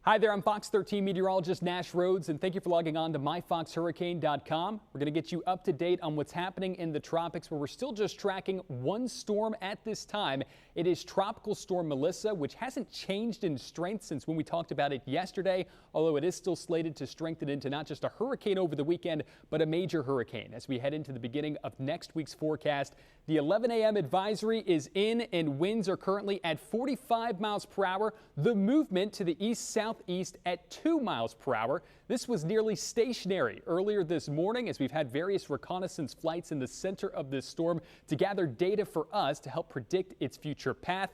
Hi there, I'm Fox 13 meteorologist Nash Rhodes, and thank you for logging on to myfoxhurricane.com. We're going to get you up to date on what's happening in the tropics, where we're still just tracking one storm at this time. It is Tropical Storm Melissa, which hasn't changed in strength since when we talked about it yesterday, although it is still slated to strengthen into not just a hurricane over the weekend, but a major hurricane as we head into the beginning of next week's forecast. The 11 a.m. advisory is in, and winds are currently at 45 miles per hour. The movement to the east-southeast at 2 miles per hour. This was nearly stationary earlier this morning as we've had various reconnaissance flights in the center of this storm to gather data for us to help predict its future path.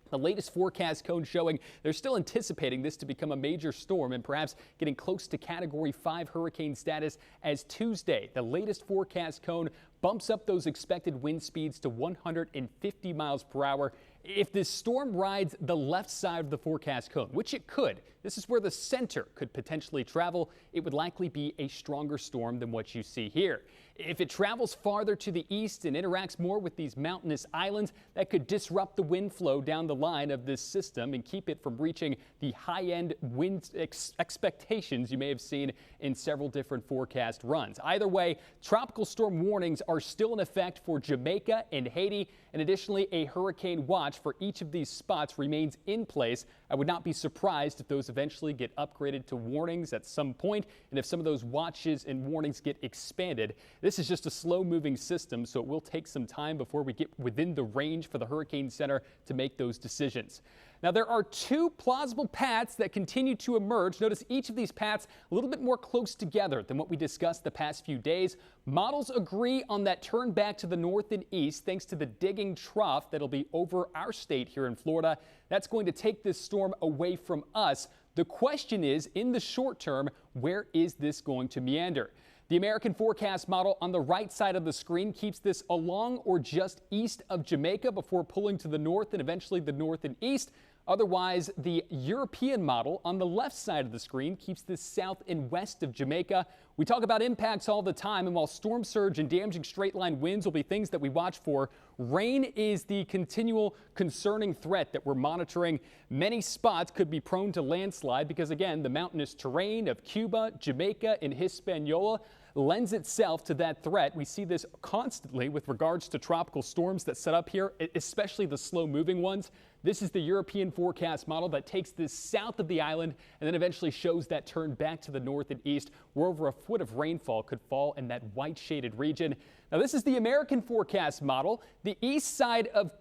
The latest forecast cone showing they're still anticipating this to become a major storm and perhaps getting close to Category 5 hurricane status as Tuesday. The latest forecast cone bumps up those expected wind speeds to 150 miles per hour. If this storm rides the left side of the forecast cone, which it could, this is where the center could potentially travel, it would likely be a stronger storm than what you see here. If it travels farther to the east and interacts more with these mountainous islands, that could disrupt the wind flow down the line of this system and keep it from reaching the high-end wind expectations you may have seen in several different forecast runs. Either way, tropical storm warnings are still in effect for Jamaica and Haiti, and additionally, a hurricane watch for each of these spots remains in place. I would not be surprised if those eventually get upgraded to warnings at some point, and if some of those watches and warnings get expanded. This is just a slow-moving system, so it will take some time before we get within the range for the Hurricane Center to make those decisions. Now, there are two plausible paths that continue to emerge. Notice each of these paths a little bit more close together than what we discussed the past few days. Models agree on that turn back to the north and east thanks to the digging trough that'll be over our state here in Florida. That's going to take this storm away from us. The question is, in the short term, where is this going to meander? The American forecast model on the right side of the screen keeps this along or just east of Jamaica before pulling to the north and eventually the north and east. Otherwise, the European model on the left side of the screen keeps this south and west of Jamaica. We talk about impacts all the time, and while storm surge and damaging straight line winds will be things that we watch for, rain is the continual concerning threat that we're monitoring. Many spots could be prone to landslide because, again, the mountainous terrain of Cuba, Jamaica, and Hispaniola lends itself to that threat. We see this constantly with regards to tropical storms that set up here, especially the slow-moving ones. This is the European forecast model that takes this south of the island and then eventually shows that turn back to the north and east, where over a foot of rainfall could fall in that white shaded region. Now, this is the American forecast model. The east side of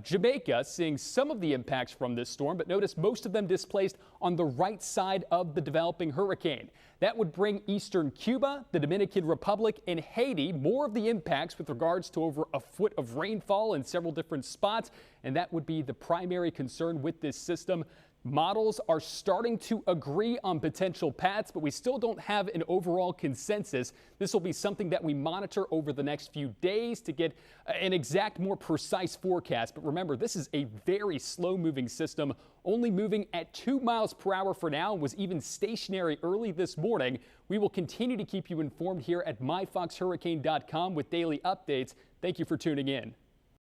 Jamaica seeing some of the impacts from this storm, but notice most of them displaced on the right side of the developing hurricane. That would bring eastern Cuba, the Dominican Republic, and Haiti more of the impacts with regards to over a foot of rainfall in several different spots, and that would be the primary concern with this system. Models are starting to agree on potential paths, but we still don't have an overall consensus. This will be something that we monitor over the next few days to get an exact, more precise forecast. But remember, this is a very slow-moving system, only moving at 2 miles per hour for now, and was even stationary early this morning. We will continue to keep you informed here at myfoxhurricane.com with daily updates. Thank you for tuning in.